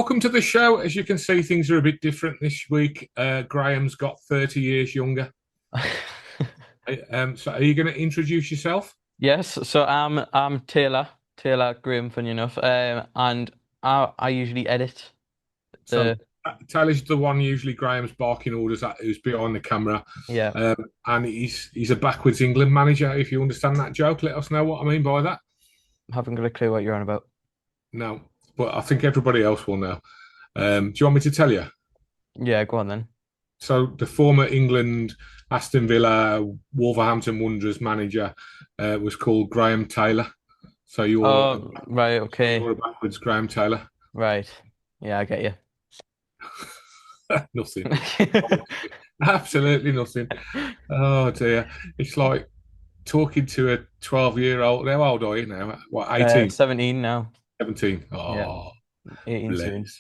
welcome to the show. As you can see, things are a bit different this week. Graham's got 30 years younger. So are you going to introduce yourself? Yes, so I'm Taylor Graham, funny enough, and I usually edit So the Taylor's the one usually Graham's barking orders at, who's behind the camera. yeah. And he's a backwards England manager. If you understand that joke, let us know what I mean by that. Haven't got a clue what you're on about. No, but I think everybody else will know. Do you want me to tell you? Yeah, go on then. So the former England Aston Villa Wolverhampton Wanderers manager was called Graham Taylor. So Oh, right, you're okay, a backwards Graham Taylor. right. Yeah, I get you. Nothing. Absolutely nothing. Oh dear. It's like talking to a 12-year-old. How old are you now? What, 18? 17 now. 17? Yeah, Oh, 18 soon. bless.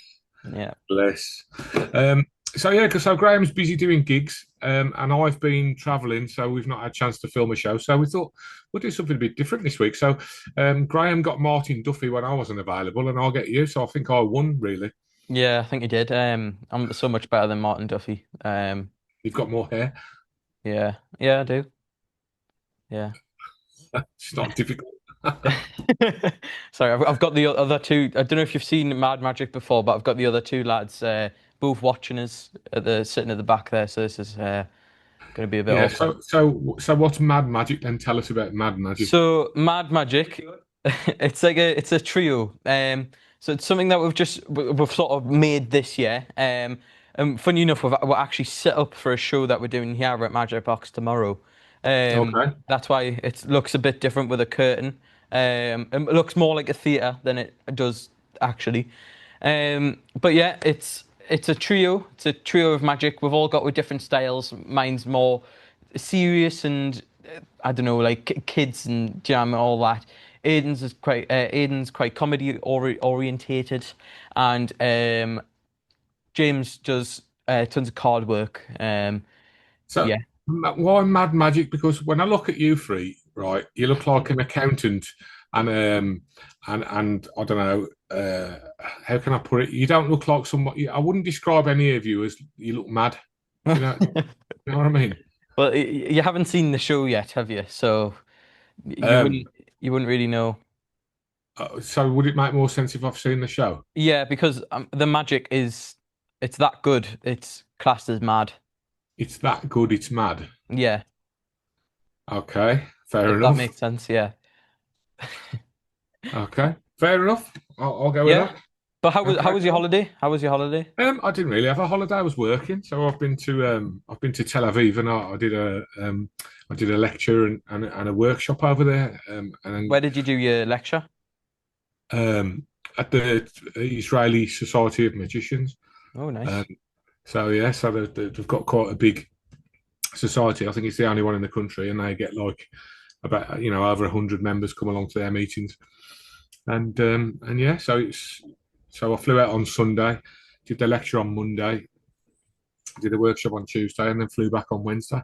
Yeah. Bless. Um, so yeah, because so Graham's busy doing gigs, and I've been travelling, so we've not had a chance to film a show. So we thought we'll do something a bit different this week. So Graham got Martin Duffy when I wasn't available, and I'll get you. So I think I won, really. Yeah, I think you did. I'm so much better than Martin Duffy. You've got more hair. Yeah, yeah, I do. Yeah. It's not difficult. Sorry, I've got the other two. I don't know if you've seen Mad Magic before, but I've got the other two lads both watching us at the sitting at the back there. So this is going to be a bit Yeah. awkward. So what's Mad Magic? Then tell us about Mad Magic. So Mad Magic, it's a trio. So it's something that we've sort of made this year. And funny enough, we're actually set up for a show that we're doing here at Magicbox tomorrow. Okay. That's why it looks a bit different with a curtain. It looks more like a theatre than it does actually. But yeah, it's a trio. It's a trio of magic. We've all got with different styles. Mine's more serious and I don't know, like kids and jam and all that. Aiden's quite comedy orientated, and James does tons of card work. So Yeah. why Mad Magic? Because when I look at you three, right, you look like an accountant, and and I don't know, how can I put it? You don't look like somebody. I wouldn't describe any of you as you look mad. You know what I mean? Well, you haven't seen the show yet, have you? So you Um, wouldn't really know. so would it make more sense if I've seen the show? Yeah, because the magic it's that good. It's classed as mad. It's that good. It's mad. Yeah, Okay, fair if that enough. makes sense. Yeah. Okay, fair enough. I'll go with Yeah. that. But how Okay, was your cool. holiday? How was your holiday? I didn't really have a holiday. I was working, so I've been to Tel Aviv, and I did a lecture and a workshop over there, and Where did you do your lecture? at the Israeli Society of Magicians. Oh, Um, nice. so yeah, so they've got quite a big society. I think it's the only one in the country, and they get like about over 100 members come along to their meetings, and yeah, so I flew out on Sunday, did the lecture on Monday, did a workshop on Tuesday, and then flew back on Wednesday.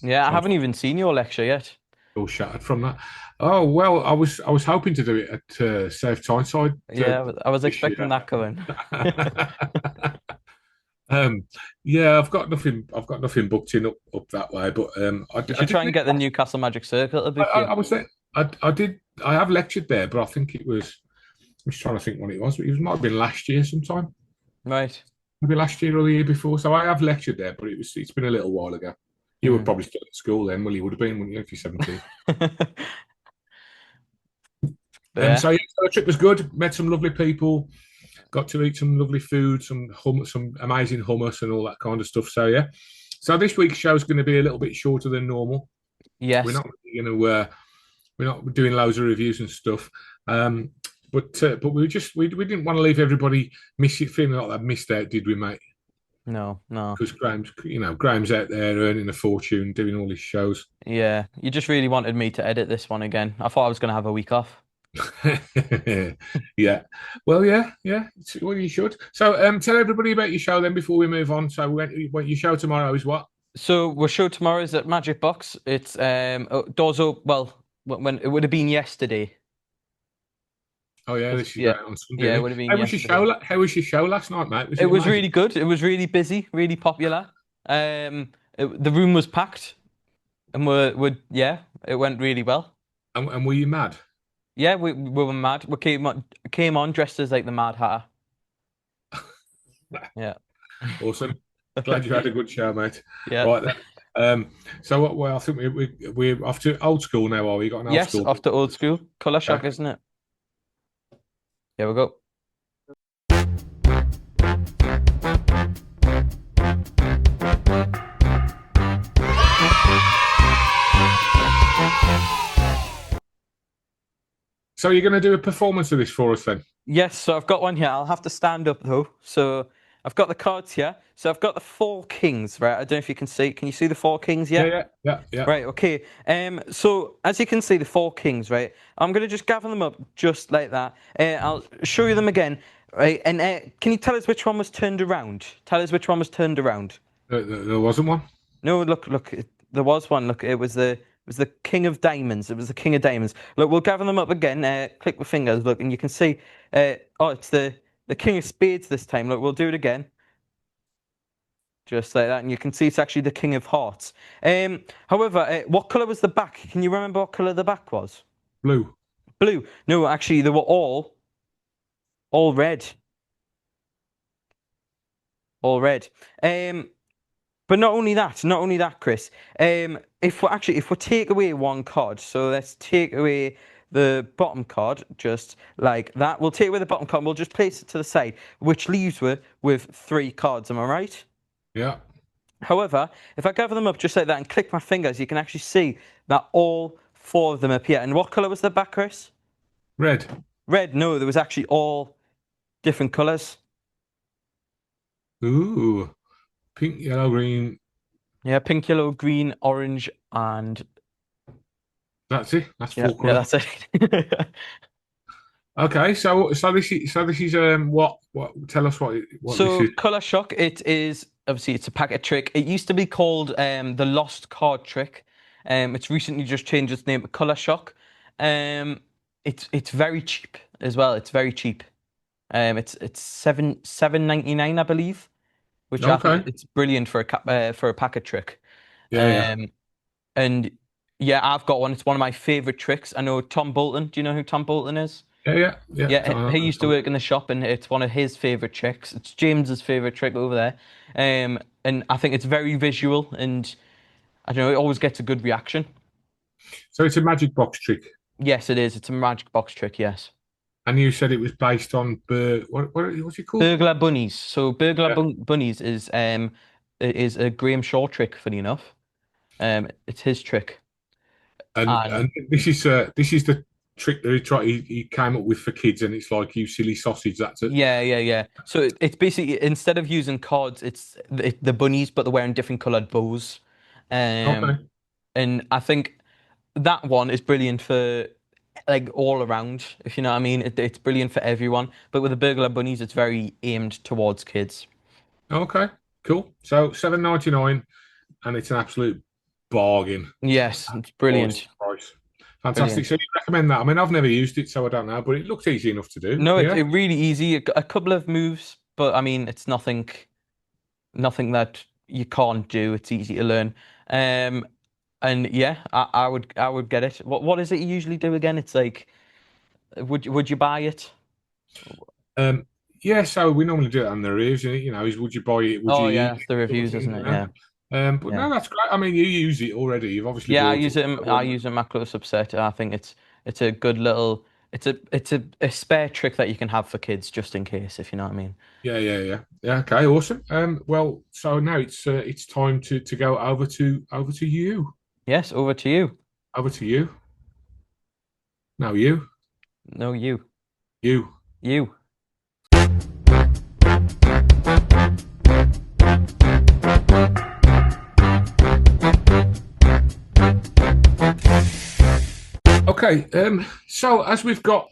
Yeah, I So I'm haven't even seen your lecture yet. all shattered from that. Oh well, I was hoping to do it at South Tyneside Yeah, I was this expecting year. that coming. um, yeah, I've got nothing booked in up that way. But You I should did. try and get the Newcastle Magic Circle to book you. I was there. I did. I have lectured there, but I think it was. I'm just trying to think when it was. But it might have been last year sometime. Right. Maybe last year or the year before. So I have lectured there, but it's been a little while ago. You were Hmm. probably still at school then. Well, you would have been, wouldn't you, if you're 17? But yeah, So yeah, so the trip was good. Met some lovely people. Got to eat some lovely food, some amazing hummus and all that kind of stuff. So yeah. So this week's show is going to be a little bit shorter than normal. We're yes. not really going to we're not doing loads of reviews and stuff. Um, but we didn't want to leave everybody feeling like they missed out, did we, mate? No, no. Because Graham's out there earning a fortune doing all his shows. Yeah, you just really wanted me to edit this one again. I thought I was going to have a week off. Yeah. Well, yeah, yeah. Well, you should. So, tell everybody about your show then before we move on. So, when your show tomorrow is what? So we're show tomorrow is at Magicbox. It's doors up. Well, when it would have been yesterday. Oh yeah, this is Yeah, out on Sunday. yeah, it Isn't would it? have been yesterday. How was your show last night, mate? Was It it was amazing? really good. It was really busy, really popular. The room was packed, and yeah, it went really well. And were you mad? Yeah, we were mad. We came on dressed as like the Mad Hatter. Yeah. Awesome. Glad you had a good show, mate. Yeah. Right then. So what? Well, I think we're off to old school now. Are we? Got an old Yes, school. off to old school. Colour shock, Okay. isn't it? Here we go. So you're going to do a performance of this for us then? Yes, so I've got one here. I'll have to stand up though. So I've got the cards here. So I've got the four kings, right? I don't know if you can see. Can you see the four kings yet? Yeah. Right, okay. So as you can see, the four kings, right? I'm gonna just gather them up just like that. I'll show you them again, right? And can you tell us which one was turned around? Tell us which one was turned around. There wasn't one. No, look. There was one. Look, it was the King of Diamonds. It was the King of Diamonds. Look, we'll gather them up again. Click with fingers. Look, and you can see. Oh, it's the King of Spades this time. Look, we'll do it again. Just like that, and you can see it's actually the King of Hearts. However, what color was the back? Can you remember what color the back was? Blue. Blue. No, actually, they were all red. All red. But not only that, Chris. If we take away one card, so let's take away the bottom card, just like that. We'll take away the bottom card. We'll just place it to the side, which leaves with three cards. Am I right? Yeah. However, if I gather them up just like that and click my fingers, you can actually see that all four of them appear. And what color was the back, Chris? Red. Red. No, there was actually all different colors. Ooh. Pink, yellow, green. Yeah, pink, yellow, green, orange, and That's it. That's yeah, four yeah, colours. that's it. Okay, so this is what tell us what this So is. color shock, it is obviously it's a packet trick. It used to be called the lost card trick. It's recently just changed its name to color shock. It's very cheap as well. It's very cheap. It's $7.99, I believe, which I think Okay. it's brilliant for a packet trick. Yeah. And yeah, I've got one. It's one of my favorite tricks. I know Tom Bolton. Do you know who Tom Bolton is? Yeah. Yeah, he used to work in the shop, and it's one of his favorite tricks. It's James's favorite trick over there, and I think it's very visual, and I don't know, it always gets a good reaction. So it's a magic box trick, Yes, it is. It's a magic box trick. Yes, and you said it was based on what's it called? burglar bunnies. So Yeah. bunnies is a Graham Shaw trick. Funny enough, it's his trick, and And this is the trick that he came up with for kids, and it's like you silly sausage. That's it. yeah. So it's basically instead of using cards, it's the bunnies, but they're wearing different colored bows. Okay. And I think that one is brilliant for like all around, if you know what I mean. It's brilliant for everyone. But with the burglar bunnies, it's very aimed towards kids. Okay. Cool. So 7.99, and it's an absolute bargain. Yes, it's Price. brilliant. Price. Fantastic. Brilliant. So you recommend that? I mean, I've never used it, so I don't know, but it looks easy enough to do. No, Yeah. it really easy. A couple of moves, but I mean, it's nothing that you can't do. It's easy to learn. Um, and yeah, I would get it. What is it you usually do again? It's like, would you buy it? Um, yeah, so we normally do it on the reviews, is would you buy it? Would Oh you yeah, use it's the it? Sort of reviews, thing, isn't it? Yeah, But yeah. no, that's great. I mean, you use it already. You've obviously Yeah, I bought use it. it. I use it in my close-up set. I think it's a good little. It's a spare trick that you can have for kids just in case, if you know what I mean. Yeah. Okay, awesome. Well, so now it's time to go over to you. Yes, over to you. Over to you. No, you. No, you. You. You. Okay. So as we've got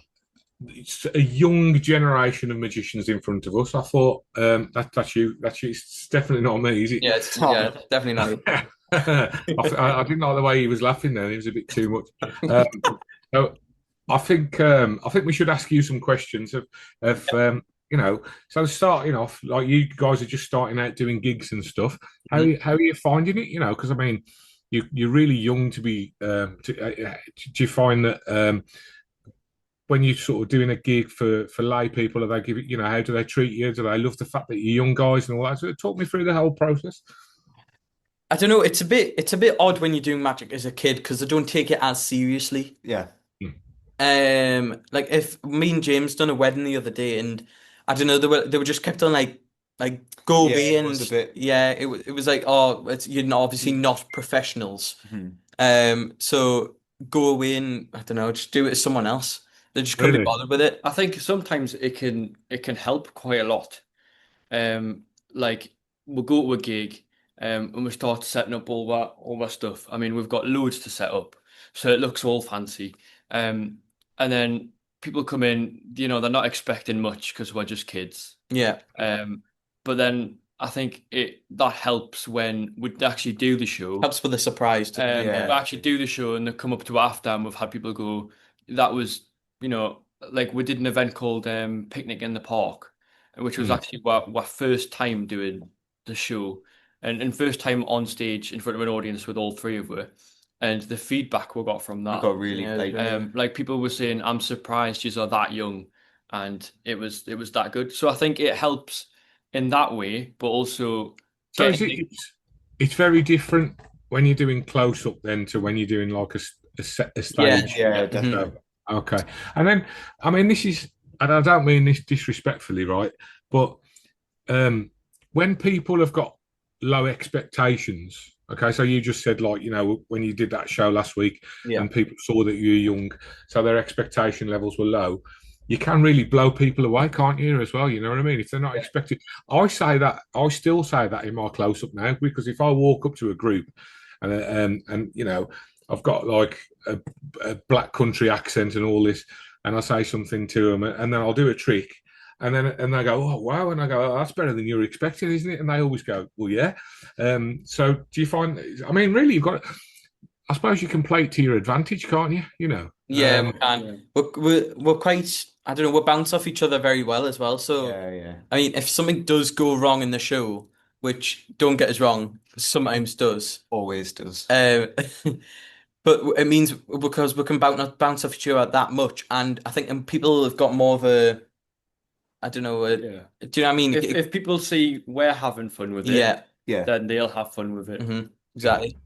a young generation of magicians in front of us, I thought that's you. That's you. It's definitely not me, is it? Yeah, yeah, definitely not. I didn't like the way he was laughing then. It was a bit too much. So I think we should ask you some questions of you know. So starting off, like you guys are just starting out doing gigs and stuff. Mhm. How are you finding it? You know, because I mean, you're really young to be. Do you find that when you're sort of doing a gig for lay people, are they give you know how do they treat you? Do they love the fact that you're young guys and all that? So talk me through the whole process. I don't know. It's a bit odd when you're doing magic as a kid because they don't take it as seriously. Yeah. Mm. Like if me and James done a wedding the other day, and I don't know, they were just kept on like go Yeah, away, it was a and bit. yeah, it was like, oh, you're obviously not professionals. Mhm. So go away and I don't know, just do it as someone else. They just couldn't be Really? bothered with it. I think sometimes it can help quite a lot. Um, like we'll go to a gig, and we start setting up all that stuff. I mean, we've got loads to set up, so it looks all fancy. Um, and then people come in, they're not expecting much because we're just kids. Yeah, But then I think it that helps when we actually do the show. helps with the surprise. Yeah. We actually do the show and they come up to after, and we've had people go, that was, like we did an event called Picnic in the Park, which was Mm. actually our first time doing the show and first time on stage in front of an audience with all three of us. And the feedback we got from We that, got really Yeah, like like people were saying, I'm surprised you're that young, and it was that good. So I think it helps in that way, but also So is getting it? It's very different when you're doing close up then to when you're doing like a yeah, stage. yeah, mhm. So, definitely. okay, and then I mean this is, and I don't mean this disrespectfully, right? But um, when people have got low expectations, okay, so you just said like when you did that show last week Yeah, and people saw that you were young, so their expectation levels were low. You can really blow people away, can't you? As well, you know what I mean? If they're not expected, I still say that in my close up now because if I walk up to a group and I've got like a black country accent and all this, and I say something to them, and then I'll do a trick, and they go, oh wow, and I go, oh, that's better than you were expecting, isn't it? And they always go, well, yeah. So do you find? I mean, really, you've got. I suppose you can play it to your advantage, can't you? You know. yeah, we Um, can. yeah. We're quite. I don't know. We bounce off each other very well as well. So Yeah, yeah. I mean, if something does go wrong in the show, which don't get us wrong, sometimes does. Always does. Um, but it means because we can bounce off each other that much, and I think people have got more of a, I don't know, Yeah. do you know what I mean? If people see we're having fun with it, Yeah, Yeah. then they'll have fun with it. exactly.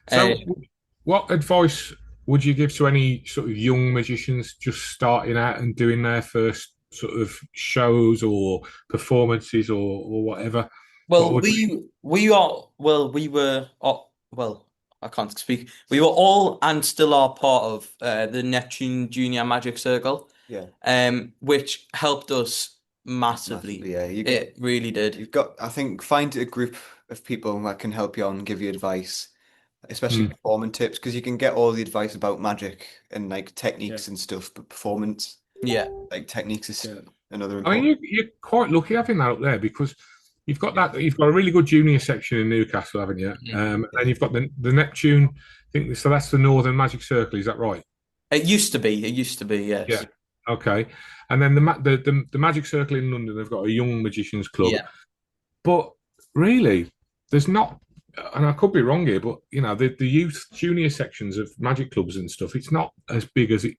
so, Uh, what advice would you give to any sort of young magicians just starting out and doing their first sort of shows or performances or whatever? What well, would we were, well, I can't speak. We were all and still are part of the Neptune Junior Magic Circle, Yeah. which helped us massively. Massively, yeah. It really did. You've got, I think, find a group of people that can help you out and give you advice, especially Mm. performance tips, because you can get all the advice about magic and like Yeah. techniques and stuff, but performance, Yeah, like techniques is Yeah. another I mean, important. you're quite lucky having that up there because you've got a really good junior section in Newcastle, haven't you? Mhm. And you've got the Neptune. I think so. That's the Northern Magic Circle. Is that right? It used to be. It used to be. Yeah. Yes. Okay. And then the Magic Circle in London, they've got a young magicians club. Yeah. But really, there's not, and I could be wrong here, but the youth junior sections of magic clubs and stuff, it's not as big as it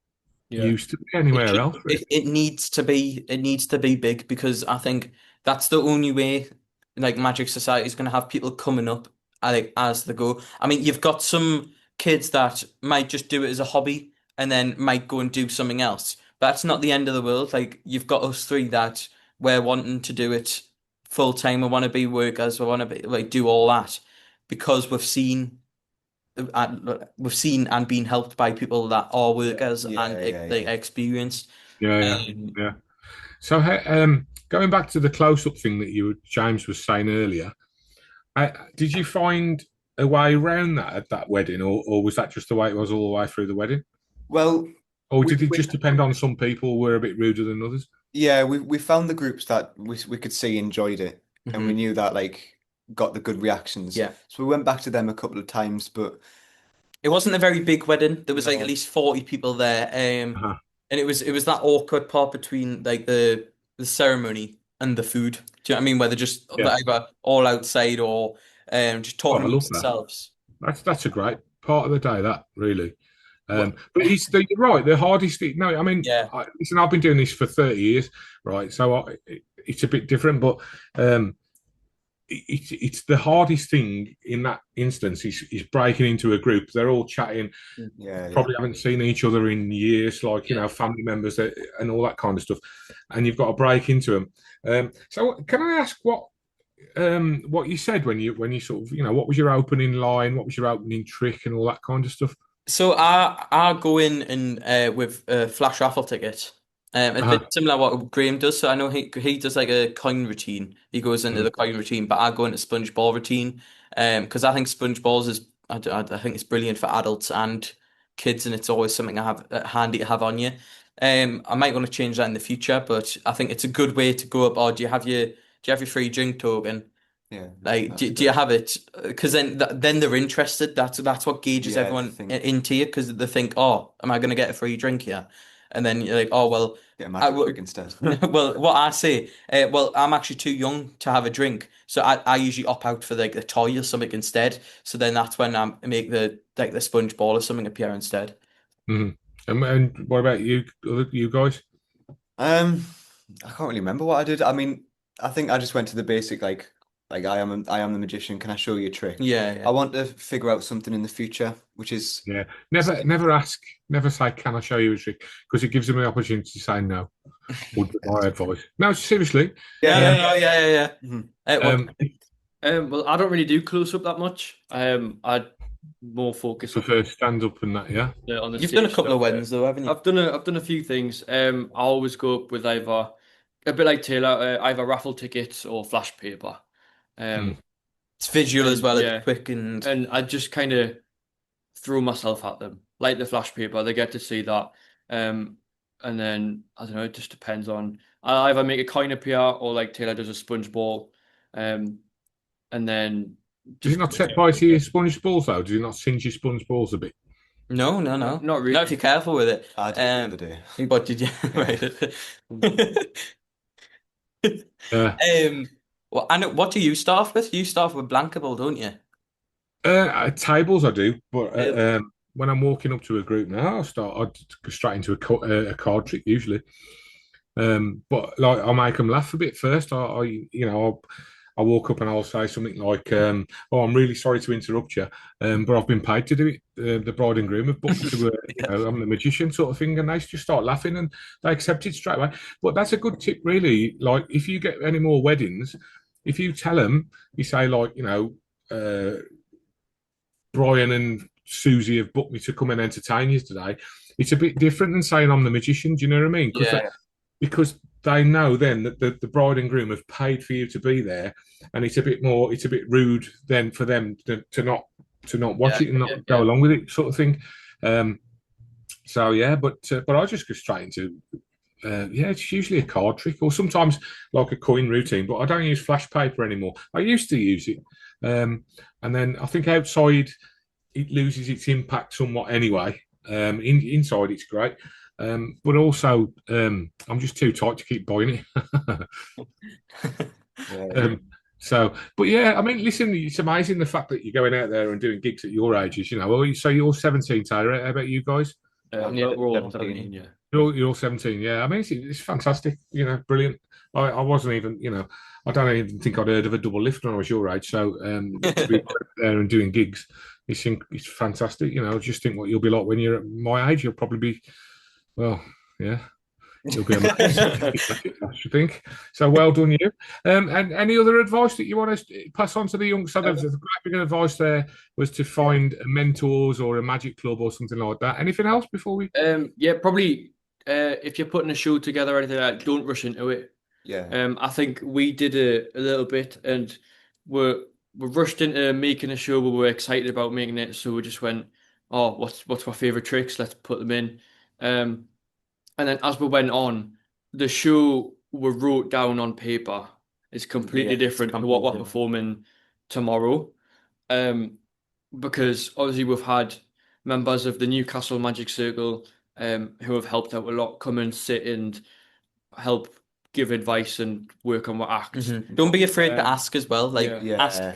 Yeah. used to be anywhere else. Really. It needs to be. It needs to be big because I think that's the only way. Like Magic Society is going to have people coming up, like as they go. I mean, you've got some kids that might just do it as a hobby and then might go and do something else. That's not the end of the world. Like you've got us three that we're wanting to do it full time. We want to be workers. We want to be like do all that because we've seen and been helped by people that are workers Yeah, and yeah, they yeah. experienced. Yeah, yeah, Um, yeah. So, going back to the close-up thing that James was saying earlier, did you find a way around that at that wedding, or was that just the way it was all the way through the wedding, Well, or we, did it we just depend on some people who were a bit ruder than others? yeah, we found the groups that we could see enjoyed it, and we mhm. knew that like got the good reactions. Yeah. So we went back to them a couple of times, but It wasn't a very big wedding. There was like No. at least 40 people there. Uh-huh. And it was that awkward part between like the ceremony and the food. Do you know what I mean? Where they're Yeah. either all outside or just Oh, talking I love amongst that. themselves. That's a great part of the day, that really. What? But you're right. The hardest thing. No, I mean, Yeah. listen. I've been doing this for 30 years, right? So it's a bit different, but um, it's the hardest thing in that instance is breaking into a group. They're all chatting, Yeah, probably haven't seen each other in years, like Yeah. family members and all that kind of stuff, and you've got to break into them. So, can I ask what you said when you sort of what was your opening line, what was your opening trick, and all that kind of stuff? So I go in and with a flash raffle ticket. It's a Uh-huh. bit similar to what Graham does. So I know he does like a coin routine. He goes into Mm. the coin routine, but I go into sponge ball routine. Because I think sponge balls is I think it's brilliant for adults and kids, and it's always something I have handy to have on you. I might want to change that in the future, but I think it's a good way to go up. Or do you have your free drink token? yeah. Like, That's do, a do you good. have it? Because then they're interested. That's what gauges Yeah, I everyone think into you because they think, oh, am I going to get a free drink here? And then you're like, oh well, get a I magic will. trick instead. Well, what I say, well, I'm actually too young to have a drink, so I usually opt out for like the toy or something instead. So then that's when I make the sponge ball or something appear instead. Mhm. And what about you guys? Um, I can't really remember what I did. I mean, I think I just went to the basic like I am the magician. Can I show you a trick? Yeah, I yeah. want to figure out something in the future, which is Yeah, never ask, never say, "Can I show you a trick?" Because it gives them the opportunity to say no. Would be my advice. No, seriously. No, yeah, no, Um, no, yeah, yeah, yeah. mhm. What? um, Well, I don't really do close up that much. I more focus on prefer stand up and that. Yeah. the You've done a stage couple of stuff. weddings though, haven't you? I've done a few things. I always go up with either a bit like Taylor, either raffle tickets or flash paper. Mm. Um, It's visual as and well. It's yeah, quick and and I just kind of throw myself at them, like the flash paper. They get to see that, um, and then I don't know. It just depends on. I either make a coin appear or like Taylor does a sponge ball, um, and then Does it just not set fire to your sponge balls though? Does it not singe your sponge balls a bit? no, no, not, no. not Not if really. you're careful with it. I did it the other day. What did you? Yeah. Right. Uh, Well, and what do you start with? You start with blankable, don't you? tables I do, but Really? when I'm walking up to a group now, I'd go straight into a card trick usually. But like I make them laugh a bit first. I walk up and I'll say something like, "Oh, I'm really sorry to interrupt you, but I've been paid to do it. The bride and groom have booked me to, Yeah. I'm the magician sort of thing," and they just start laughing and they accept it straight away. But that's a good tip, really. Like if you get any more weddings, if you tell them, you say like, Brian and Susie have booked me to come and entertain you today. It's a bit different than saying I'm the magician. Do you know what I mean? Yeah. Because they know then that the bride and groom have paid for you to be there, and it's a bit rude then for them to not watch Yeah. it and Yeah, not go yeah. along with it, sort of thing. Um, so yeah, but I just go straight into yeah, it's usually a card trick or sometimes like a coin routine, but I don't use flash paper anymore. I used to use it, um, and then I think outside it loses its impact somewhat anyway. Inside it's great, but also I'm just too tight to keep buying it. Yeah. um, so, but yeah, I mean, listen, it's amazing the fact that you're going out there and doing gigs at your ages. Well, so you're 17, Tyler. How about you guys? I'm Yeah. We're all 17. 17, yeah. You're 17, yeah. I mean, it's fantastic. Brilliant. I wasn't even, I don't even think I'd heard of a double lift when I was your age. So to be there and doing gigs, it's fantastic. I just think what you'll be like when you're at my age. You'll probably be, well, yeah, you'll be amazing. I should think. So well done, you. And any other advice that you want to pass on to the young? So the great big advice there was to find mentors or a magic club or something like that. Anything else before we? Yeah, probably if you're putting a show together or anything like that, don't rush into it. Yeah. I think we did a little bit and we're rushed into making a show where we're excited about making it, so we just went, oh, what's my favorite tricks? Let's put them in. Um, and then as we went on, the show we wrote down on paper is completely Yeah, different to what we're performing tomorrow. Um, because obviously we've had members of the Newcastle Magic Circle who have helped out a lot come and sit and help give advice and work on what acts. Don't be afraid to ask as well. Like Yeah.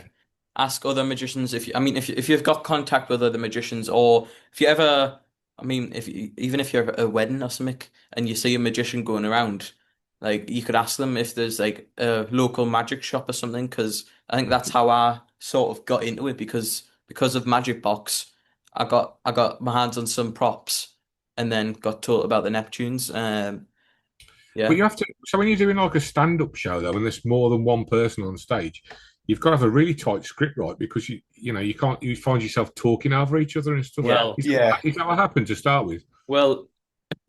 ask other magicians if you've got contact with other magicians, or if you ever, even if you're at a wedding or something and you see a magician going around, like you could ask them if there's like a local magic shop or something, because I think that's how I sort of got into it, because of Magicbox, I got my hands on some props and then got taught about the Neptunes. Yeah. But you have to. So when you're doing like a stand-up show, though, and there's more than one person on stage, you've got to have a really tight script, right? Because you can't. You find yourself talking over each other and stuff. Well, Is that what happened to start with? Well,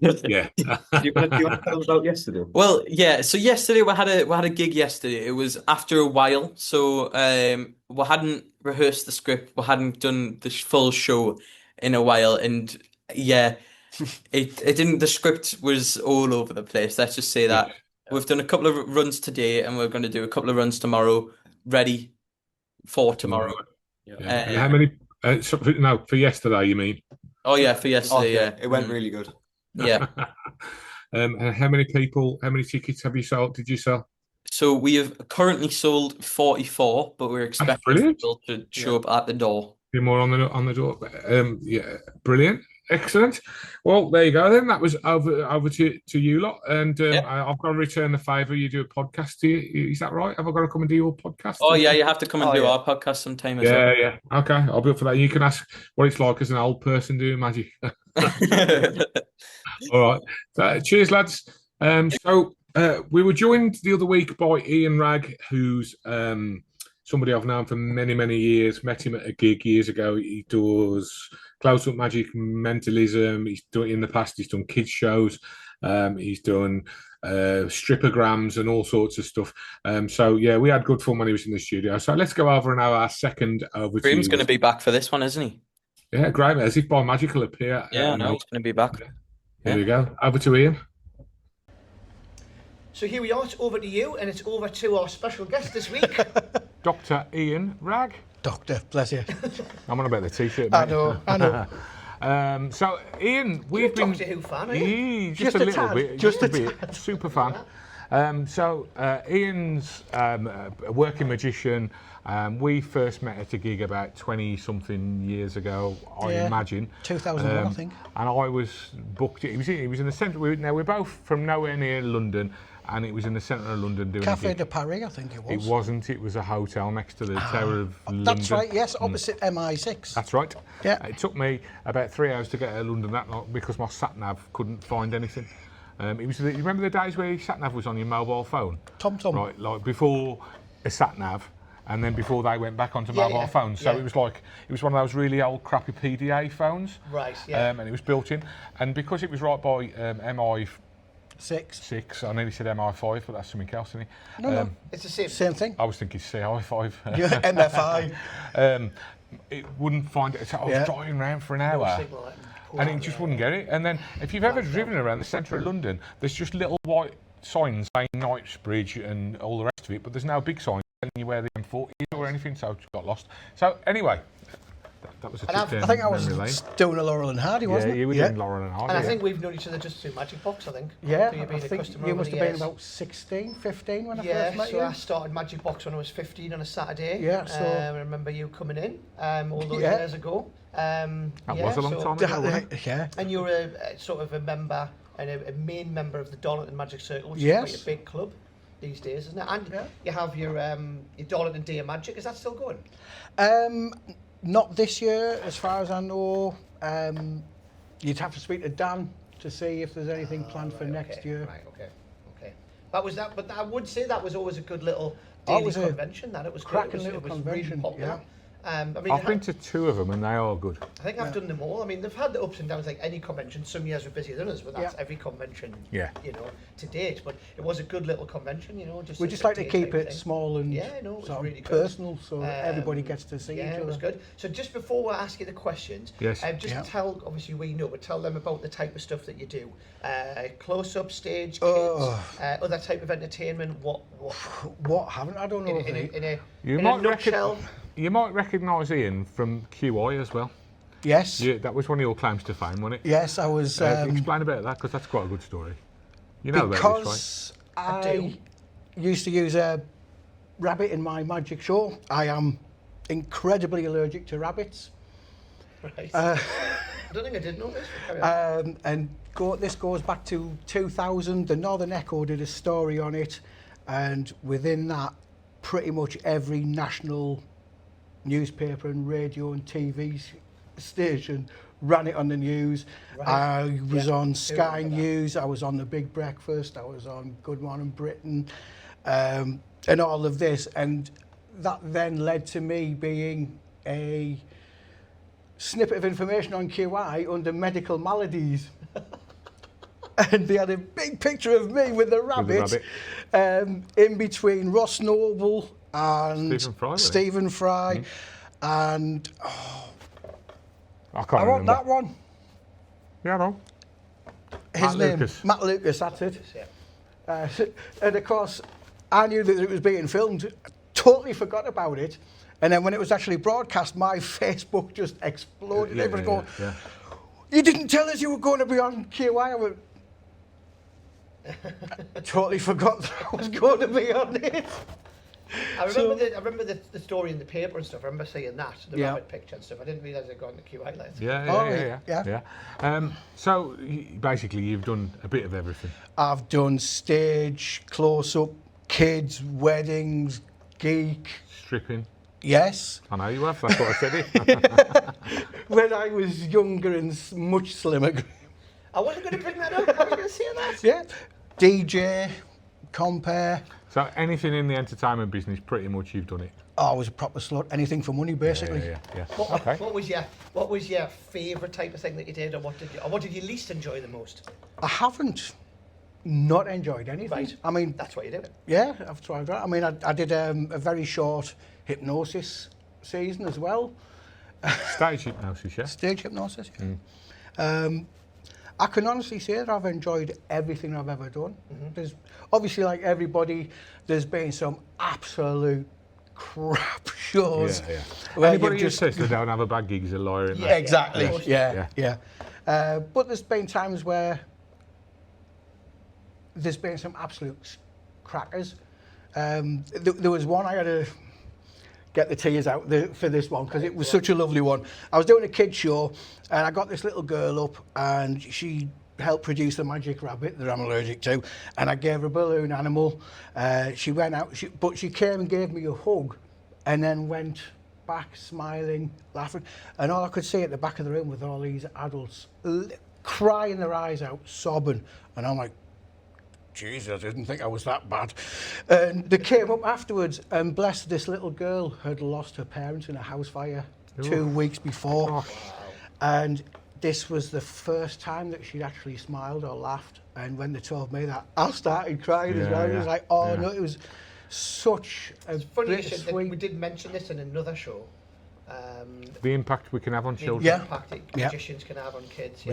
Yeah. Do you want to tell us about yesterday? Well, yeah. So yesterday we had a gig yesterday. It was after a while, so we hadn't rehearsed the script. We hadn't done the full show in a while, and yeah, it didn't. The script was all over the place. Let's just say that. We've done a couple of runs today, and we're going to do a couple of runs tomorrow, ready for tomorrow. Yeah. And how many? For yesterday, you mean? Oh yeah, for yesterday. Okay. Yeah, It went really good. Yeah. And how many tickets have you sold? Did you sell? So we have currently sold 44, but we're expecting brilliant. people to show up at the door. A few more on the door. Yeah, brilliant. Excellent. Well, there you go then. That was over to you lot. And I've got to return the favour. You do a podcast. Is that right? Have I got to come and do your podcast? Oh, yeah, you have to come and do our podcast sometime as well. well. Yeah. Okay, I'll be up for that. You can ask what it's like as an old person doing magic. All right. Cheers, lads. So we were joined the other week by Ian Ragg, who's somebody I've known for many, many years. Met him at a gig years ago. He does close-up magic, mentalism. He's done in the past. He's done kids shows. He's done stripograms and all sorts of stuff. So yeah, we had good fun when he was in the studio. So let's go over and have our second over. Graham's going to be back for this one, isn't he? Yeah, Graham, as if by magic will appear. Yeah, I know he's going to be back. Here we go. Over to Ian. So here we are, it's over to you, and it's over to our special guest this week. Dr. Ian Ragg. Doctor, bless you. I'm on about the t-shirt, mate. I know. So, Ian, You're a Doctor Who fan, are you? Just a little bit. Just a bit. Super fan. Ian's a working magician. We first met at a gig about 20-something years ago, I imagine. 2001, I think. And I was booked. He was in the centre. We're both from nowhere near London, and it was in the centre of London doing Café a gig. de Paris, I think it was. It wasn't. It was a hotel next to the Tower of London. That's right, yes, opposite MI6. That's right. Yeah. It took me about 3 hours to get out of London that night because my sat-nav couldn't find anything. You remember the days where your sat-nav was on your mobile phone? TomTom. Right, like before a sat-nav, and then before they went back onto mobile phones. So it was one of those really old crappy PDA phones. Right, yeah. And it was built in. And because it was right by MI6, I nearly said MI5, but that's something else, isn't it? No, it's the same thing. I was thinking CI5. MFI. It wouldn't find it. So I was driving around for an hour. And it just wouldn't get it. And then if you've ever driven around the centre of London, there's just little white signs saying Knightsbridge and all the rest of it, but there's no big sign telling you where the M40 is or anything, so I just got lost. So anyway, that was a trip down I think I was memory lane. doing a Laurel and Hardy, wasn't it? Yeah, you were doing Laurel and Hardy. And I think we've known each other just through Magicbox, I think. Yeah, So you've been I a think customer you over must the have been years. about 16, 15 when I Yeah, first met so you. I started Magicbox when I was 15 on a Saturday. Yeah, so- I remember you coming in all those years ago. That was a long time ago, wasn't it? Yeah. And you're a sort of a member and a main member of the Darlington Magic Circle, which Yes. is quite a big club these days, isn't it? And you have your Darlington Day of Magic. Is that still going? Not this year, as far as I know. You'd have to speak to Dan to see if there's anything planned for next year. Right, okay. That was that, but I would say that was always a good little daily convention. That it was cracking good. little It was convention, really popular. yeah. I mean, I've been to 2 of them and they are good. I think I've done them all. I mean, they've had the ups and downs like any convention. Some years were busier than others, but that's every convention, to date. But it was a good little convention, We just like to keep it small and it was sort of really good. personal, so everybody gets to see each other. It was good. So just before we ask you the questions, tell, obviously we know, but tell them about the type of stuff that you do. Close-up, stage, kids, other type of entertainment. What haven't I don't know. In a nutshell. You might recognise Ian from QI as well. Yes. That was one of your claims to fame, wasn't it? Yes, I was. Explain about that, because that's quite a good story. You know about this, right? Because I used to use a rabbit in my magic show. I am incredibly allergic to rabbits. Right. I don't think I did know this. This goes back to 2000. The Northern Echo did a story on it, and within that, pretty much every national newspaper and radio and TV station ran it on the news. Right. I was on Sky News, I was on The Big Breakfast, I was on Good Morning Britain, and all of this. And that then led to me being a snippet of information on QI under medical maladies. And they had a big picture of me with the rabbit, in between Ross Noble and Stephen Fry. And I can't I want remember. that one. Yeah, no. His name, Matt Lucas, that's it. And of course, I knew that it was being filmed, totally forgot about it. And then when it was actually broadcast, my Facebook just exploded. Everybody going, you didn't tell us you were going to be on QI. I went, totally forgot that I was going to be on it. I remember the story in the paper and stuff. I remember seeing that, the rabbit picture and stuff. I didn't realise they'd gone to QI later. Yeah. So basically, you've done a bit of everything. I've done stage, close-up, kids, weddings, geek. Stripping. Yes. I know you have, that's what I said it. When I was younger and much slimmer. I wasn't going to bring that up, I was going to say that. Yeah. DJ, compare. So anything in the entertainment business, pretty much you've done it. Oh, I was a proper slut. Anything for money, basically. Yeah. What was your favourite type of thing that you did, or what did you least enjoy the most? I haven't not enjoyed anything. Right. I mean, that's what you did. Yeah, I've tried that. I mean, I did a very short hypnosis season as well. Stage hypnosis, yeah. Stage hypnosis. Yeah. I can honestly say that I've enjoyed everything I've ever done. There's obviously, like everybody, there's been some absolute crap shows. Anybody who says they don't have a bad gig is a liar. In that. Exactly. Yeah. But there's been times where there's been some absolute crackers. There was one I had to get the tears out for this one because it was such a lovely one. I was doing a kids show and I got this little girl up and she helped produce the magic rabbit that I'm allergic to, and I gave her a balloon animal. She went out, but she came and gave me a hug and then went back smiling, laughing, and all I could see at the back of the room with all these adults crying their eyes out, sobbing, and I'm like, Jesus, I didn't think I was that bad. And they came up afterwards, and bless, this little girl had lost her parents in a house fire 2 weeks before. And this was the first time that she'd actually smiled or laughed. And when they told me that, I started crying as well. It was like, no, it was such a funny. We did mention this in another show. The impact we can have on children. The impact that magicians can have on kids.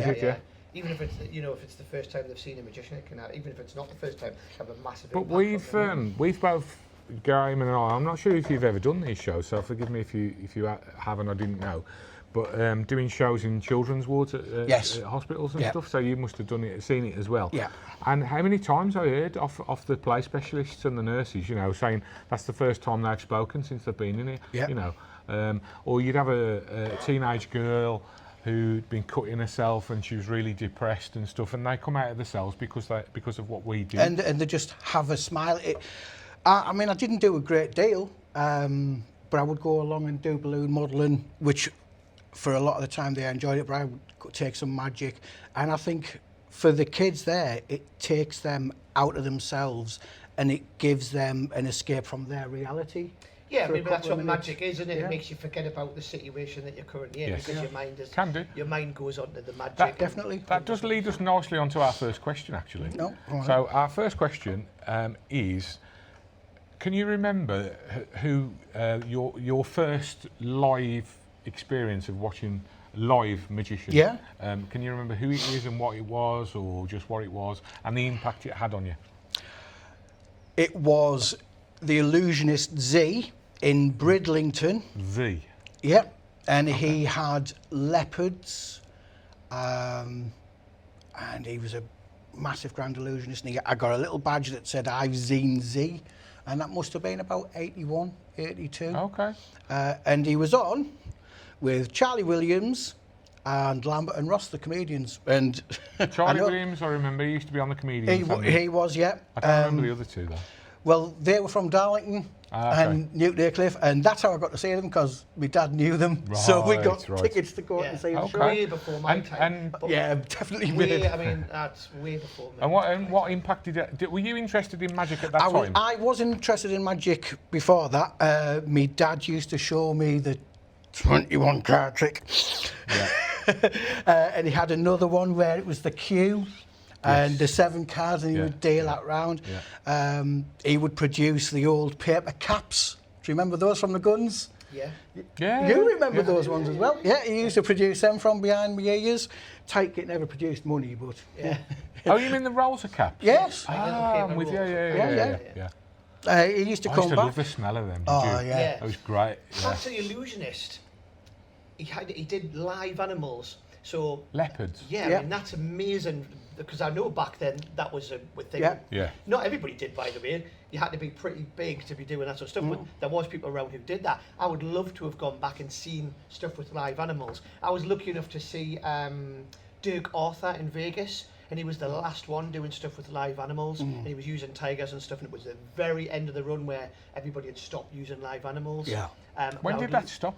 Even if it's if it's the first time they've seen a magician, it can have, even if it's not the first time, have a massive impact. But we've both, Graham and I, I'm not sure if you've ever done these shows, so forgive me if you haven't, I didn't know. But doing shows in children's wards at hospitals and stuff, so you must have seen it as well. Yeah. And how many times I heard off the play specialists and the nurses, saying that's the first time they've spoken since they've been in it. Yeah. Or you'd have a teenage girl who'd been cutting herself and she was really depressed and stuff, and they come out of the cells because of what we do. And they just have a smile. I mean, I didn't do a great deal, but I would go along and do balloon modelling, which for a lot of the time they enjoyed it, but I would take some magic. And I think for the kids there, it takes them out of themselves and it gives them an escape from their reality. Yeah, I mean, but that's what magic is, isn't it? Yeah. It makes you forget about the situation that you're currently in, because your mind goes on to the magic. Definitely. That does lead us nicely onto our first question, actually. No. So our first question is, can you remember who your first live experience of watching live magician? Yeah. Can you remember who it is and what it was, or just what it was, and the impact it had on you? It was the illusionist Z in Bridlington. Z. Yep. and he had leopards, and he was a massive grand illusionist. And I got a little badge that said I've seen Z, and that must have been about 81, 82. Okay. And he was on with Charlie Williams and Lambert and Ross, the comedians. And Charlie Williams, I remember, he used to be on the comedians. He was, yeah. I don't remember the other two though. Well, they were from Darlington and Nuclear Cliff, and that's how I got to see them, because my dad knew them. Right, so we got right. tickets to go out and see them. Okay. Way before my time. Yeah, definitely. I mean, that's way before me. And what impact did it? Were you interested in magic at that time? I was interested in magic before that. My dad used to show me the 21 card trick. Yeah. And he had another one where it was the Q. And the 7 cards, and he would deal that round. Yeah. He would produce the old paper caps. Do you remember those from the guns? Yeah. Yeah. You remember those ones as well? Yeah, he used to produce them from behind my ears. Tyke it never produced money, but... Yeah. Oh, you mean the rolls of caps? Yes. I'm with you. Yeah. He used to I come used to back. love the smell of them. Oh, Did you? yeah. That was great. Yeah. That's the illusionist. He did live animals. So Leopards. yeah, I mean that's amazing, because I know back then that was a thing. Yeah. Not everybody did, by the way. You had to be pretty big to be doing that sort of stuff, but there was people around who did that. I would love to have gone back and seen stuff with live animals. I was lucky enough to see Dirk Arthur in Vegas, and he was the last one doing stuff with live animals, and he was using tigers and stuff, and it was the very end of the run where everybody had stopped using live animals. Yeah. When did that stop?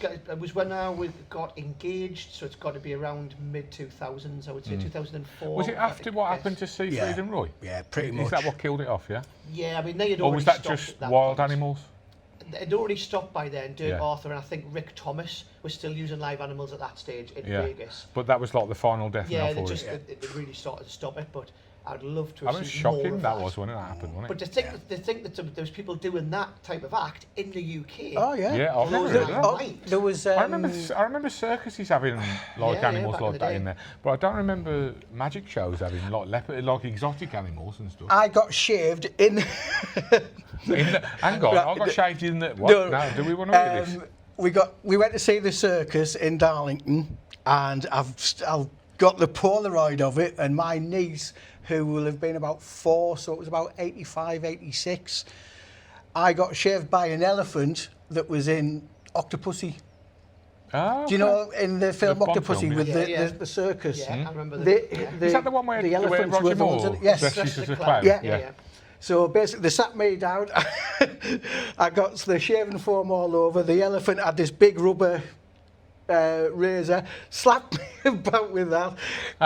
It was when I got engaged, so it's got to be around mid-2000s, I would say, 2004. Was it after what happened to Siegfried and Roy? Yeah, pretty much. Is that what killed it off, yeah? Yeah, I mean, they had Or already was that stopped just at that wild point. animals? They'd already stopped by then. Dirk Yeah. Arthur and I think Rick Thomas was still using live animals at that stage in Yeah. Vegas. But that was like the final death Yeah, knell they for it. they really started to stop it, but I'd love to I have was seen more shocking of that was when it happened, wasn't But it? to think that there was people doing that type of act in the UK. Oh, yeah. Yeah, I've never There heard was of that. right. There was... I remember circuses having like Yeah, animals back in like the that day. in there, but I don't remember magic shows having like leopard, like exotic animals and stuff. I got shaved in... Hang on, I got shaved in the what? No, do we want to hear this? We went to see the circus in Darlington, and I've got the Polaroid of it, and my niece, who will have been about 4, so it was about 85, 86, I got shaved by an elephant that was in Octopussy. Oh, Do you know in the film The Bond Octopussy film, with yeah. the circus? Yeah, I remember Is that the one where the elephants Roger were the ones Moore that, yes, dresses as a clown. clown? Yeah. So basically, they sat me down. I got the shaving foam all over. The elephant had this big rubber razor, slapped me about with that,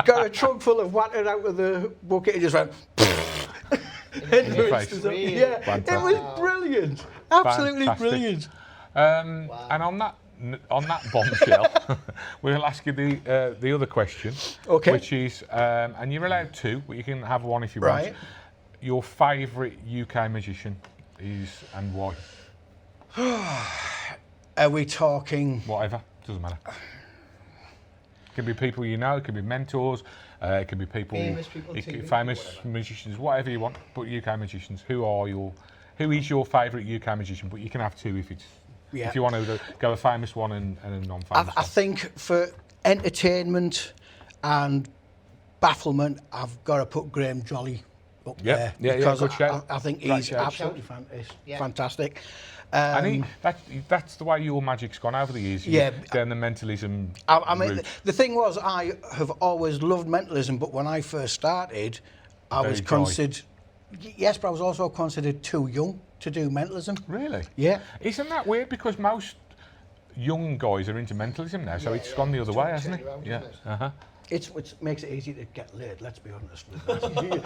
got a trunk full of water out of the bucket and just went... In your face. Yeah, Fantastic. it was brilliant. Absolutely Fantastic. brilliant. And on that bombshell, we'll ask you the other question, Okay. which is, and you're allowed 2, but you can have 1 if you want. Right. Your favourite UK magician is and why? Are we talking... Whatever, doesn't matter. It can be people you know, it can be mentors, it can be people, Famous people, TV, famous whatever. magicians, whatever you want. But UK magicians, who is your favourite UK magician? But you can have 2 if you want to go a famous one and a non-famous I one. think for entertainment and bafflement, I've got to put Graham Jolly up there. Yeah, because good shout. I think Great he's shout. absolutely Yeah. fantastic. And that's the way your magic's gone over the years. Yeah. Down the mentalism I mean, route. the thing was, I have always loved mentalism, but when I first started, I Very was dry. considered... Yes, but I was also considered too young to do mentalism. Really? Yeah. Isn't that weird? Because most young guys are into mentalism now, so it's gone the other way, hasn't it? Around, Yeah. isn't it? Uh-huh. It makes it easy to get laid, let's be honest with you.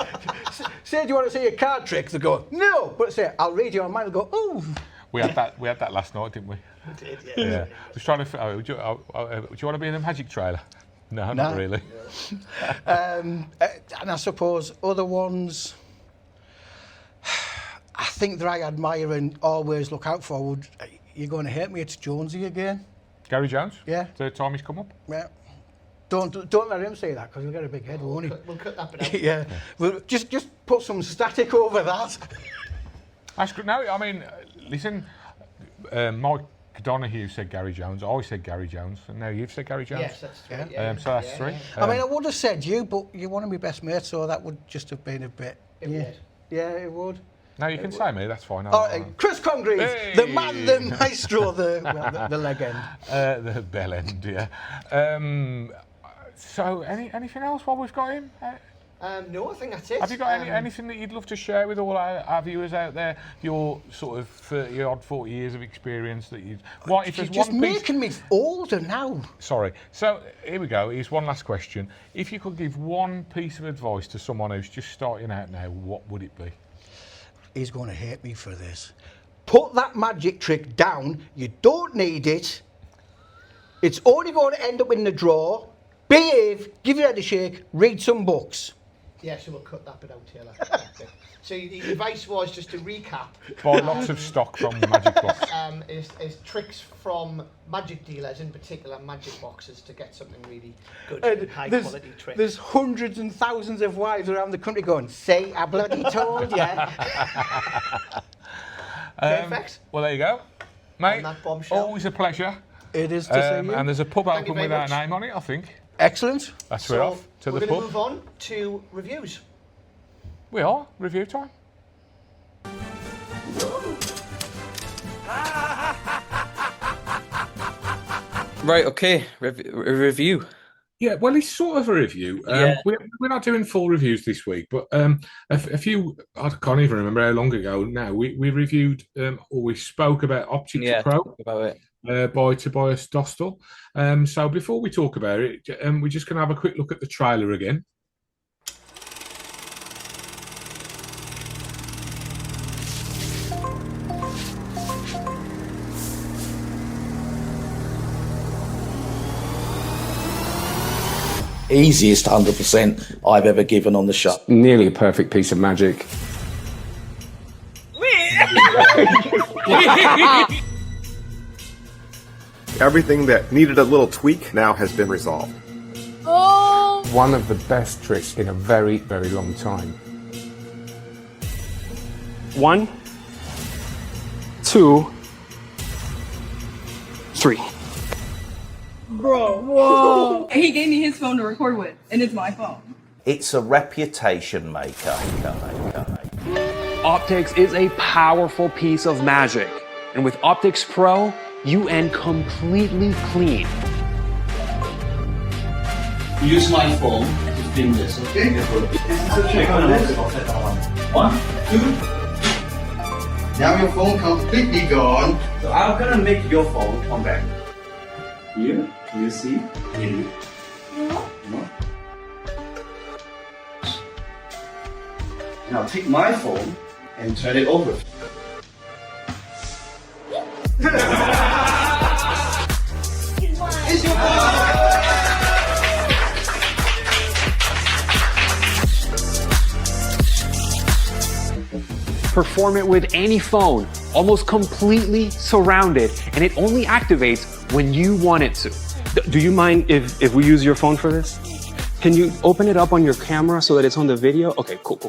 Say, do you want to see a card trick? They go, no. But say, I'll read your mind. They'll go, oh. We had that last night, didn't we? We did, Yeah. I was trying to. Do you want to be in a magic trailer? No, not really. And I suppose other ones, I think that I admire and always look out for would. You're going to hate me. It's Jonesy again. Gary Jones? Yeah. Third time he's come up? Yeah. Don't let him say that because he'll get a big head, won't he? We'll cut that bit out. Yeah. Well, just put some static over that. That's good. No, I mean, listen, Mike Donahue said Gary Jones. I said Gary Jones, and now you've said Gary Jones. Yes, that's three. Yeah. So that's three. I mean, I would have said you, but you're one of my best mates, so that would just have been a bit. It would. Yeah, it would. No, you can say me. That's fine. All right, Chris Congreve, Hey! the man, the maestro, the leg end. The bell end, yeah. So, anything else while we've got him? No, I think that's it. Have you got anything that you'd love to share with all our viewers out there? Your sort of 30-odd, 40 years of experience that you'd... What, if You're there's just one piece... making me older now. Sorry. So, here we go. Here's one last question. If you could give one piece of advice to someone who's just starting out now, what would it be? He's going to hate me for this. Put that magic trick down. You don't need it. It's only going to end up in the drawer. Behave, give your head a shake, read some books. Yeah, so we'll cut that bit out, Taylor. So the advice was, just to recap, Buy lots of stock from the Magicbox. is tricks from magic dealers, in particular Magicboxes, to get something really good, high quality trick. There's hundreds and thousands of wives around the country going, say, I bloody told ya. Perfect. Well, there you go. Mate, On that bombshell. always a pleasure. It is to see you. And there's a pub Thank you open with very our much. name on it, I think. Excellent. That's we're off to we're the going pub. to move on to reviews. We are. Review time. Right, okay, review. Yeah, well, it's sort of a review. We're not doing full reviews this week, but a few, I can't even remember how long ago now, we reviewed or we spoke about Optics Pro About it. by Tobias Dostal. So before we talk about it, we're just going to have a quick look at the trailer again. Easiest 100% I've ever given on the show. Nearly a perfect piece of magic. Everything that needed a little tweak now has been resolved. One of the best tricks in a very, very long time. 1, 2, 3. Bro, whoa. He gave me his phone to record with, and it's my phone. It's a reputation maker. Optics is a powerful piece of magic. And with Optics Pro, you end completely clean. Use my phone to film this, okay? Check on this. 1, 2. Now your phone completely gone. So I'm gonna make your phone come back. Here, you see? Here. No. Now take my phone and turn it over. It's your phone! Perform it with any phone, almost completely surrounded, and it only activates when you want it to. Do you mind if we use your phone for this? Can you open it up on your camera so that it's on the video? Okay, cool.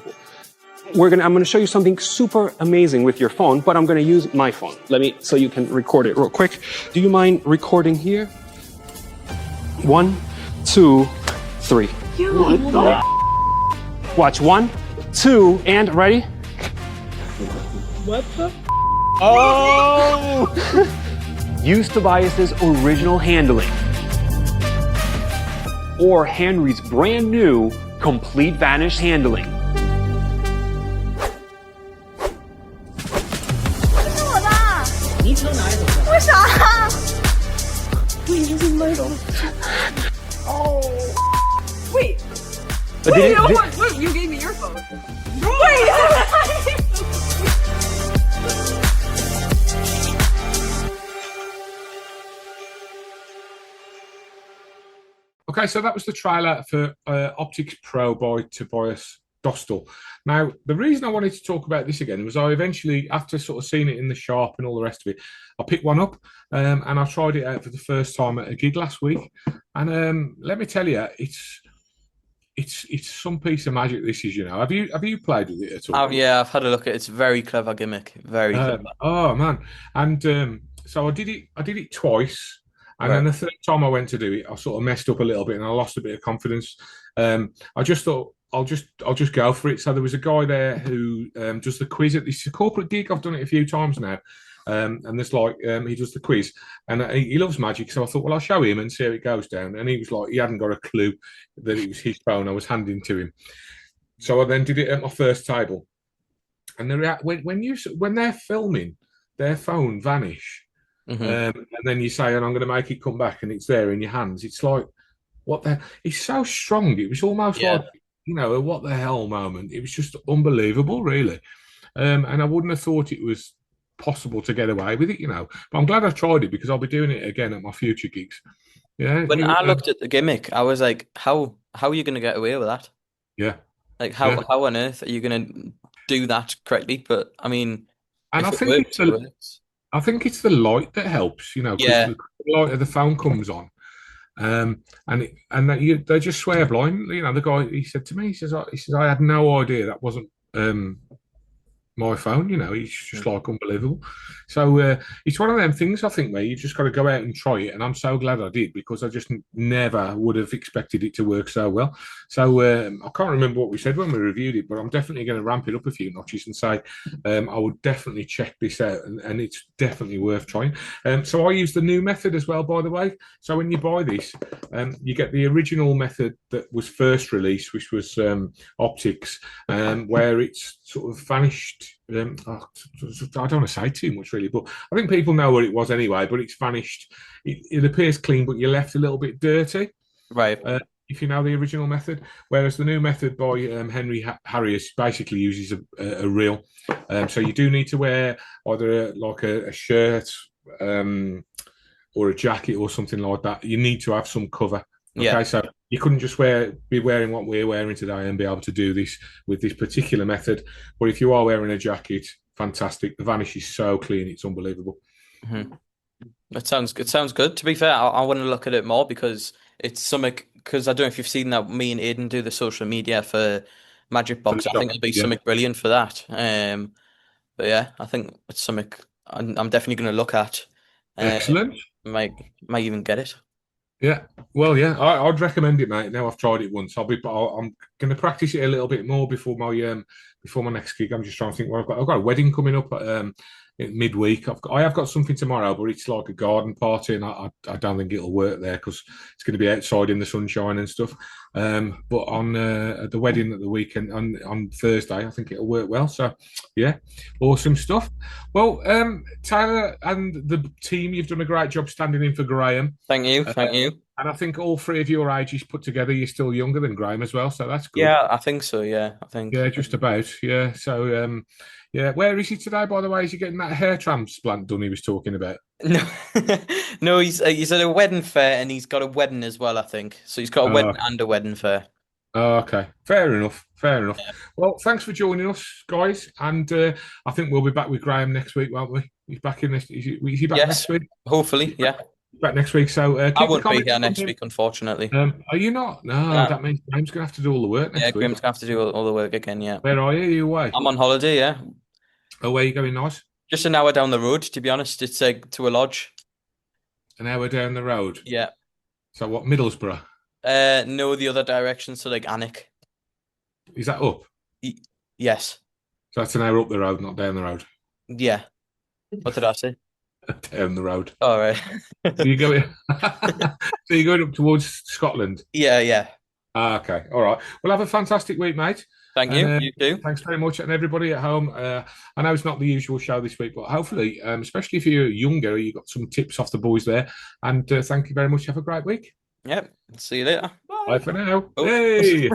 I'm gonna show you something super amazing with your phone, but I'm gonna use my phone. So you can record it real quick. Do you mind recording here? 1, 2, 3. Watch, 1, 2, and ready? What the? Oh! Use Tobias's original handling. Or Henry's brand new Complete Vanish handling. Wait, you gave me your phone. Wait! Okay, so that was the trailer for Optics Pro by Tobias Dostal. Now, the reason I wanted to talk about this again was I eventually, after sort of seeing it in the shop and all the rest of it, I picked one up and I tried it out for the first time at a gig last week. And let me tell you, it's some piece of magic. This is, Have you played with it at all? Yeah, I've had a look at it. It's a very clever gimmick. Very clever. Oh man! And so I did it twice, and Right. then the third time I went to do it, I sort of messed up a little bit, and I lost a bit of confidence. I just thought I'll just go for it. So there was a guy there who does the quiz at this corporate gig. I've done it a few times now. And there's like he does the quiz, and he loves magic. So I thought, well, I'll show him and see how it goes down. And he was like, he hadn't got a clue that it was his phone I was handing to him. So I then did it at my first table, and when they're filming, their phone vanish, and then you say, and I'm going to make it come back, and it's there in your hands. It's like, what the? It's so strong. It was almost like, a what the hell moment. It was just unbelievable, really. And I wouldn't have thought it was possible to get away with it, But I'm glad I tried it because I'll be doing it again at my future gigs. Yeah. When I looked at the gimmick, I was like, how are you going to get away with that? Yeah. Like how on earth are you going to do that correctly? But I mean, and I think it's the light that helps, because the light of the phone comes on. They just swear blind. The guy, he said to me, he says, I had no idea that wasn't my phone. He's just like unbelievable. So it's one of them things, I think, where you've just got to go out and try it. And I'm so glad I did, because I just never would have expected it to work so well. So I can't remember what we said when we reviewed it, but I'm definitely going to ramp it up a few notches and say I would definitely check this out, and it's definitely worth trying. So I use the new method as well, by the way. So when you buy this, you get the original method that was first released, which was optics, where it's sort of vanished. I don't want to say too much, really, but I think people know what it was anyway. But it's vanished. It appears clean, but you're left a little bit dirty. Right. If you know the original method, whereas the new method by Henry Harrius basically uses a reel. So you do need to wear either a shirt or a jacket or something like that. You need to have some cover. Okay, so you couldn't just be wearing what we're wearing today and be able to do this with this particular method. But if you are wearing a jacket, fantastic. The vanish is so clean, it's unbelievable. Mm-hmm. It sounds good. To be fair, I want to look at it more because it's something. Because I don't know if you've seen that me and Aidan do the social media for Magicbox. I think it'll be something brilliant for that. But yeah, I think it's something I'm definitely going to look at. Excellent. Might even get it. Yeah, well, yeah, I'd recommend it, mate. Now I've tried it once, I'm going to practice it a little bit more before my next gig. I'm just trying to think what I've got. I've got a wedding coming up midweek. I have got something tomorrow, but it's like a garden party, and I don't think it'll work there because it's going to be outside in the sunshine and stuff. But on the wedding at the weekend on Thursday, I think it'll work well. So yeah, awesome stuff. Well, Tyler and the team, you've done a great job standing in for Graham. Thank you. And I think all three of your ages put together, you're still younger than Graham as well, so that's good. Yeah, I think so. Yeah, Yeah, just about. Yeah. So yeah, where is he today, by the way? Is he getting that hair transplant done he was talking about? No, no, he's at a wedding fair, and he's got a wedding as well, I think. So he's got a wedding and a wedding fair. Oh, okay, fair enough. Yeah. Well, thanks for joining us, guys, and I think we'll be back with Graham next week, won't we? He's back in this. Is he back next week? Hopefully, yeah. Back next week. So I won't be here next week, unfortunately. Are you not? No, that means Graham's going to have to do all the work next week. Yeah, Graham's going to have to do all the work again. Yeah. Where are you? Are you away? I'm on holiday. Yeah. Oh, where are you going? Nice. Just an hour down the road. To be honest, it's to a lodge. An hour down the road. Yeah. So what? Middlesbrough. No, the other direction. So like Alnwick. Is that up? Yes. So that's an hour up the road, not down the road. Yeah. What did I say? Down the road. All right. So you're going. So you're going up towards Scotland. Yeah. Okay. All right. Well, have a fantastic week, mate. Thank you. You too. Thanks very much, and everybody at home. I know it's not the usual show this week, but hopefully, especially if you're younger, you got some tips off the boys there. And thank you very much. Have a great week. Yep. See you later. Bye for now. Hey.